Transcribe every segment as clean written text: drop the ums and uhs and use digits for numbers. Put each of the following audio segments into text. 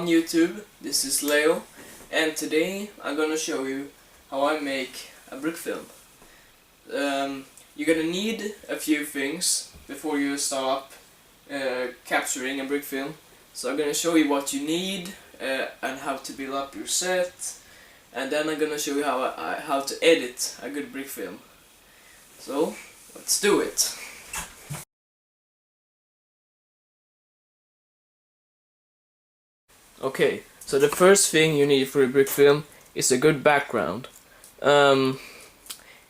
on YouTube. This is Leo, and today I'm gonna show you how I make a brick film. You're gonna need a few things before you start capturing a brick film. So I'm gonna show you what you need and how to build up your set, and then I'm gonna show you how to edit a good brick film. So let's do it. Okay, so the first thing you need for a brick film is a good background.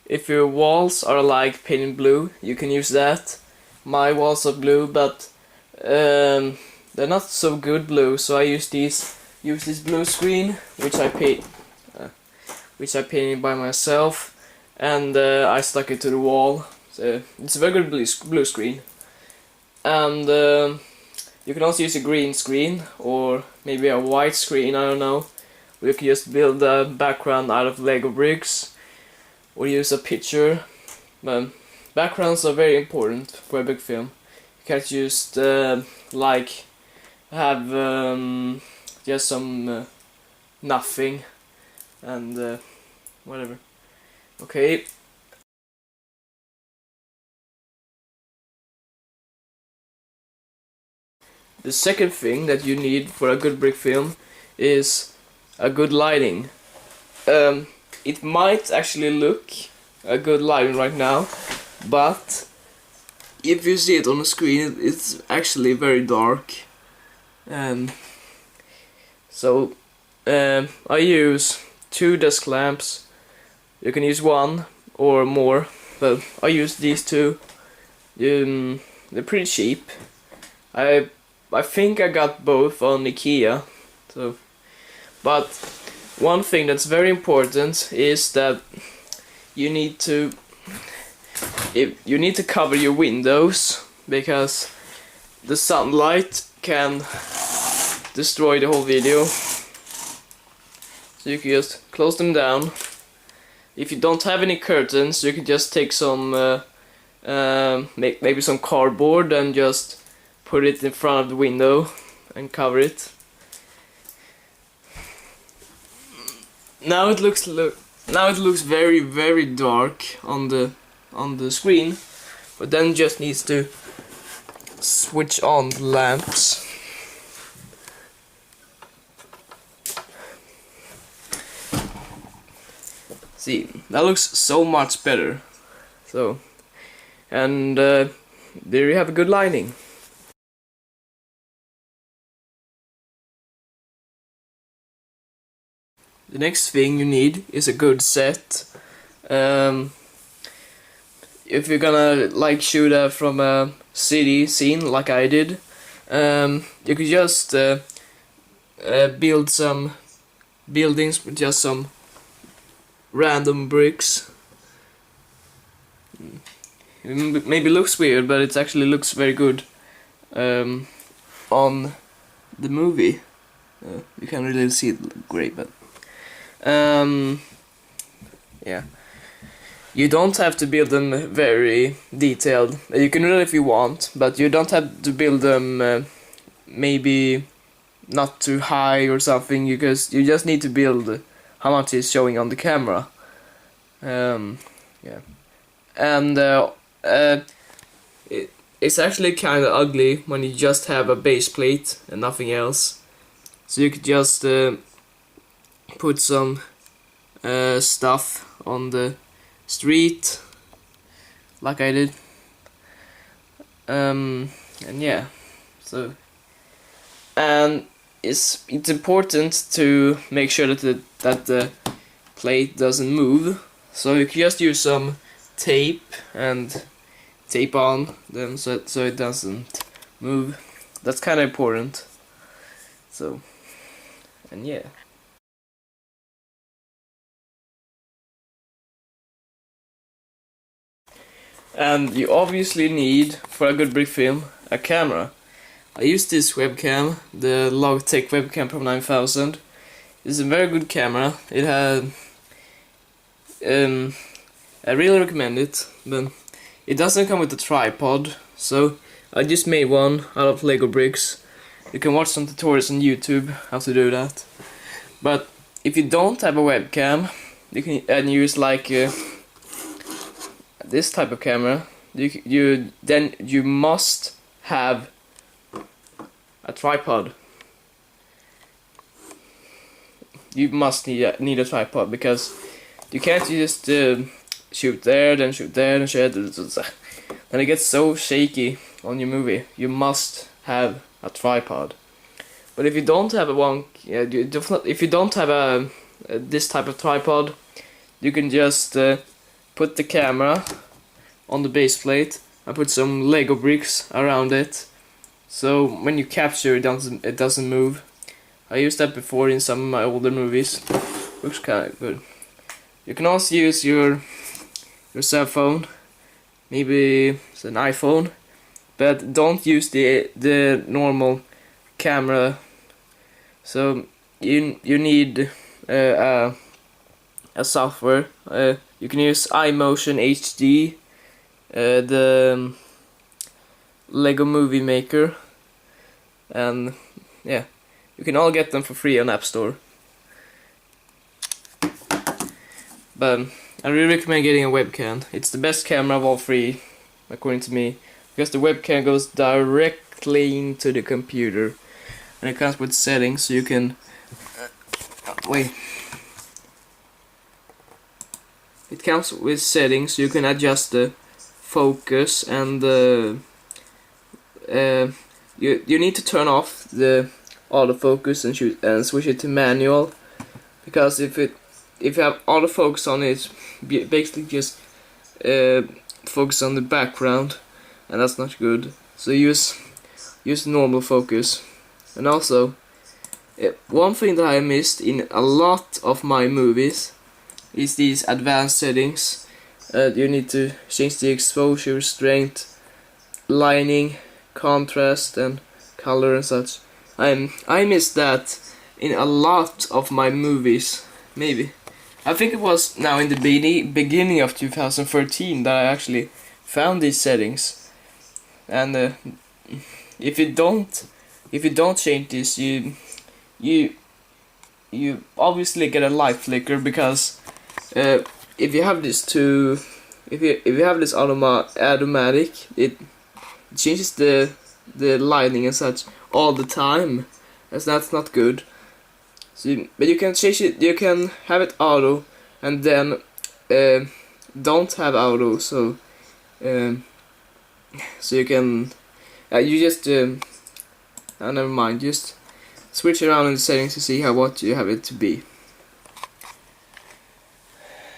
If your walls are like painted blue, you can use that. My walls are blue, but they're not so good blue, so I use this blue screen, which I painted by myself, and I stuck it to the wall. So it's a very good blue screen. And you can also use a green screen or maybe a white screen, I don't know. You can just build a background out of Lego bricks or use a picture. But backgrounds are very important for a big film. You can't just like have just some nothing and whatever. Okay. The second thing that you need for a good brick film is a good lighting. It might actually look a good lighting right now, but if you see it on the screen, it's actually very dark. So I use 2 desk lamps. You can use 1 or more, but I use these 2. They're pretty cheap. I think I got both on IKEA. But one thing that's very important is that you need to cover your windows, because the sunlight can destroy the whole video. So you can just close them down. If you don't have any curtains, you can just take some maybe some cardboard and just put it in front of the window and cover it. Now it looks very, very dark on the screen, but then just needs to switch on the lamps. See, that looks so much better. So, and there you have a good lighting. The next thing you need is a good set. If you're gonna like shoot from a city scene like I did, you could just build some buildings with just some random bricks. It maybe looks weird, but it actually looks very good on the movie. You can't really see it great, but yeah, you don't have to build them very detailed. You can do it if you want, but you don't have to build them maybe not too high or something, because you just need to build how much is showing on the camera. Yeah, and it's actually kind of ugly when you just have a base plate and nothing else. So you could just put some stuff on the street like I did, and yeah, so, and it's important to make sure that the plate doesn't move, so you can just use some tape and tape on them so it doesn't move. That's kind of important. So, and yeah. And you obviously need, for a good brick film, a camera. I used this webcam, the Logitech Webcam Pro 9000. It's a very good camera. It had, I really recommend it, but it doesn't come with a tripod, so I just made one out of Lego bricks, You can watch some tutorials on YouTube how to do that. But if you don't have a webcam, you can use like this type of camera. You must have a tripod. You must need a tripod, because you can't just shoot there, then shoot there, then shoot there. And it gets so shaky on your movie. You must have a tripod. But if you don't have if you don't have this type of tripod, you can just put the camera on the base plate and put some Lego bricks around it. So when you capture it doesn't move. I used that before in some of my older movies. Looks kind of good. You can also use your cell phone. Maybe it's an iPhone, but don't use the normal camera. So you need a software. You can use iMotion HD, the Lego Movie Maker, and yeah, you can all get them for free on App Store. But I really recommend getting a webcam. It's the best camera of all three, according to me, because the webcam goes directly into the computer, and it comes with settings, so you can wait. It comes with settings, so you can adjust the focus, and you need to turn off the autofocus and switch it to manual, because if you have autofocus on it, basically just focus on the background, and that's not good. So use normal focus. And also, one thing that I missed in a lot of my movies is these advanced settings. You need to change the exposure, strength, lighting, contrast, and color and such. I missed that in a lot of my movies. Maybe I think it was now in the beginning of 2013 that I actually found these settings. And if you don't change this, you obviously get a light flicker, because if you have this automatic, it changes the lighting and such all the time, as that's not good. So, but you can change it. You can have it auto, and then don't have auto. So you can you just never mind. Just switch around in the settings to see what you have it to be.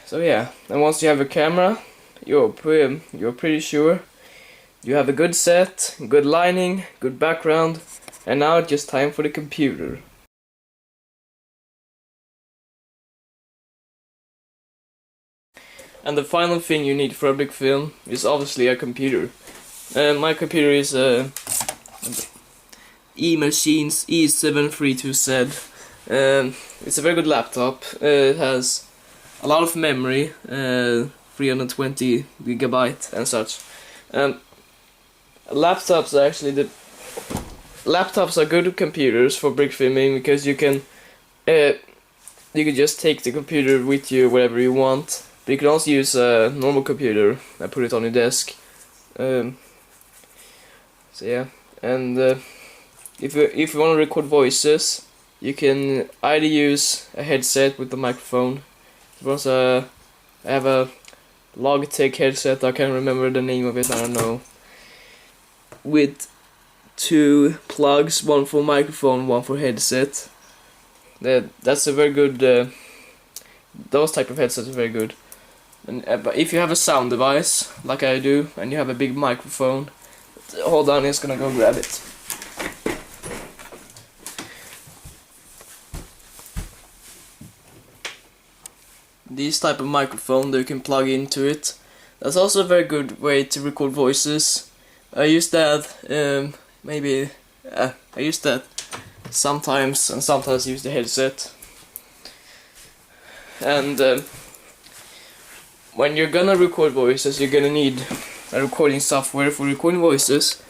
So yeah, and once you have a camera, you're pretty sure you have a good set, good lighting, good background, and now it's just time for the computer. And the final thing you need for a Brickfilm is obviously a computer. My computer is a eMachines E732Z. It's a very good laptop. It has a lot of memory, 320 gigabyte and such. Laptops are good computers for Brickfilming, because you can just take the computer with you wherever you want. But you can also use a normal computer and put it on your desk. So yeah, and if you want to record voices, you can either use a headset with the microphone. I have a Logitech headset. I can't remember the name of it. I don't know. With 2 plugs, one for microphone, one for headset. That's a very good. Those type of headsets are very good. And but if you have a sound device like I do, and you have a big microphone, hold on, it's gonna go grab it. These type of microphone that you can plug into it. That's also a very good way to record voices. I use that I use that sometimes, and sometimes use the headset. And when you're gonna record voices, you're gonna need a recording software for recording voices.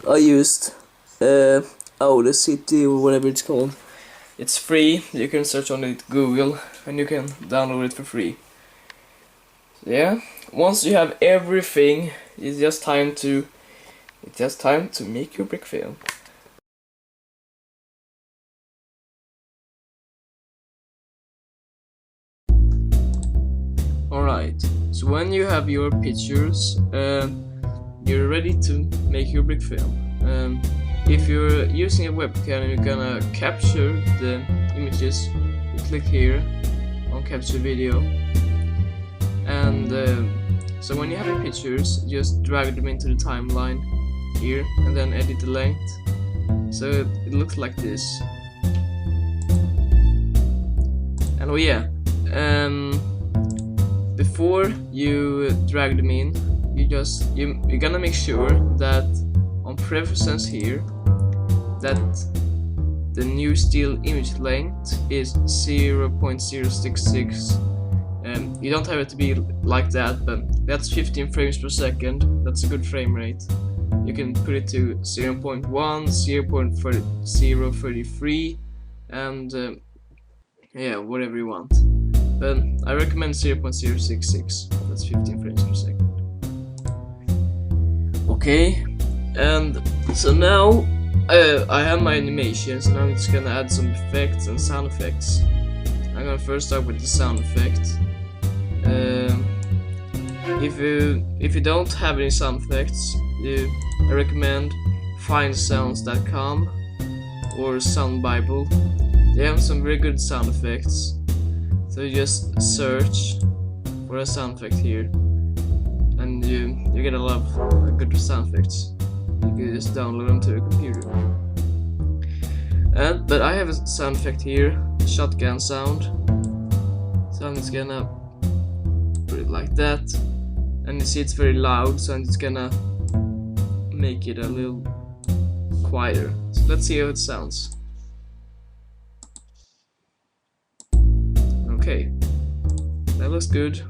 I used Audacity or whatever it's called. It's free. You can search on it Google and you can download it for free. So yeah, once you have everything, it's just time to make your Brickfilm. Alright, so when you have your pictures, you're ready to make your Brickfilm. If you're using a webcam and you're gonna capture the images, you click here on capture video, and so when you have your pictures, just drag them into the timeline here and then edit the length so it looks like this. And oh yeah, before you drag them in, you're gonna make sure that on preferences here that the new still image length is 0.066. You don't have it to be like that, but that's 15 frames per second. That's a good frame rate. You can put it to 0.1, 0.033, and yeah, whatever you want. But I recommend 0.066. That's 15 frames per second. Okay, and so now I have my animations, and I'm just gonna add some effects and sound effects. I'm gonna first start with the sound effect. If you don't have any sound effects, I recommend findsounds.com or Sound Bible. They have some very good sound effects. So you just search for a sound effect here, and you're gonna love good sound effects. You can just download them to your computer. But I have a sound effect here, shotgun sound. So I'm just gonna put it like that, and you see it's very loud, so I'm just gonna make it a little quieter. So let's see how it sounds. Okay, that looks good.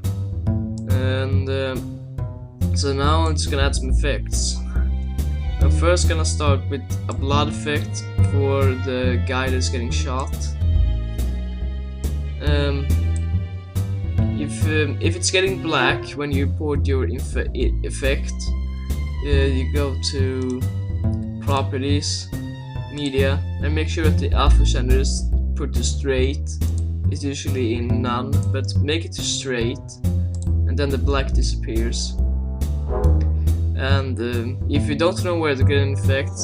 And so now I'm just gonna add some effects. I'm first gonna start with a blood effect for the guy that's getting shot. If it's getting black when you import your effect, you go to properties, media, and make sure that the alpha channel is put to straight. It's usually in none, but make it to straight, and then the black disappears. And if you don't know where to get an effect,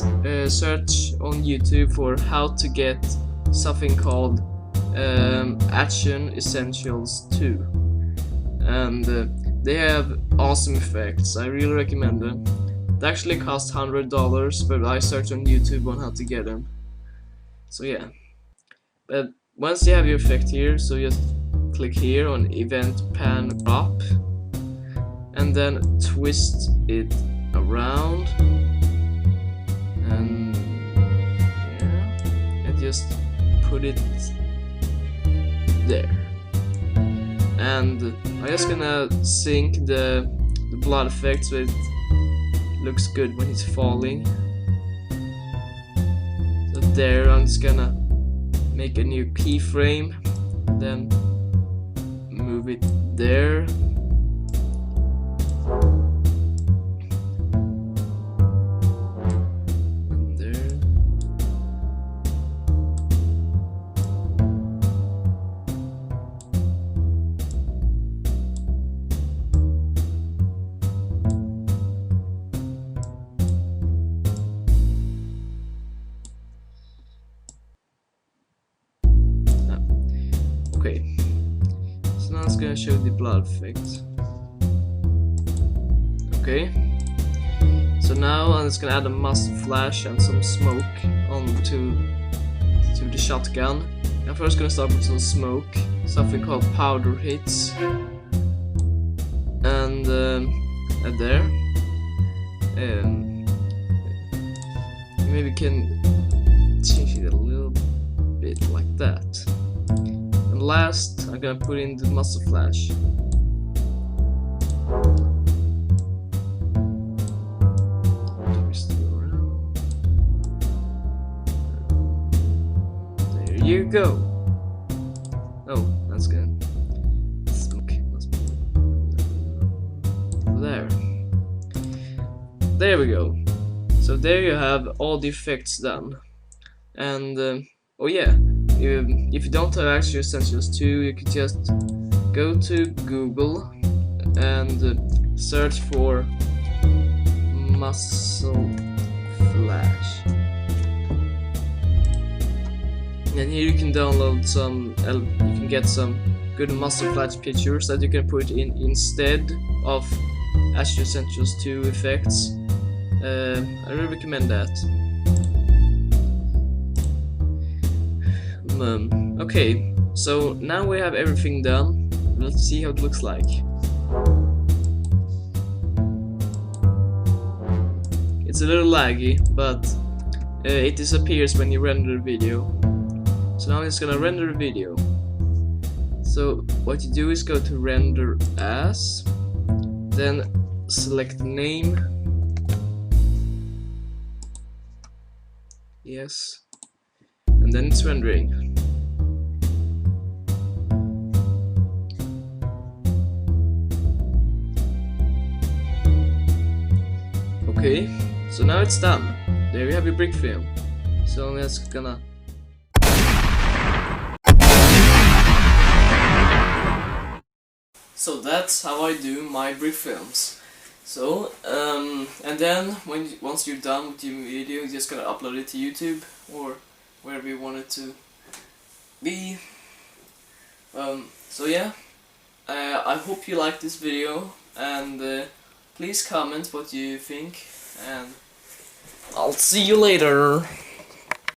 search on YouTube for how to get something called Action Essentials 2, and they have awesome effects. I really recommend them. It actually costs $100, but I searched on YouTube on how to get them. So yeah, but once you have your effect here, so just click here on Event Pan Crop, and then twist it around, and yeah, and just put it there. And I'm just gonna sync the blood effect so it looks good when it's falling. So there, I'm just gonna make a new keyframe, then move it there. And there. Okay, so now it's gonna show the blood effect. Okay, so now I'm just gonna add a muzzle flash and some smoke onto the shotgun. I'm first gonna start with some smoke, something called powder hits, and there. Maybe can change it a little bit like that. And last, I'm gonna put in the muzzle flash. Twist it around. go. Oh, that's good. Smoke must be there. There we go. So there you have all the effects done. And oh yeah, if you don't have Action Essentials 2, you could just go to Google and search for Muscle Flash. And here you can download some, you can get some good Muscle Flash pictures that you can put in instead of Action Essentials 2 effects. I really recommend that. Okay, so now we have everything done. Let's see how it looks like. It's a little laggy, but it disappears when you render the video. So now it's gonna render the video. So what you do is go to render as, then select name. Yes. And then it's rendering. Okay, so now it's done. There you have your Brickfilm. So I'm just gonna... So that's how I do my Brickfilms. So, and then once you're done with your video, you're just gonna upload it to YouTube or wherever you want it to be. So yeah, I hope you liked this video, and please comment what you think, and I'll see you later.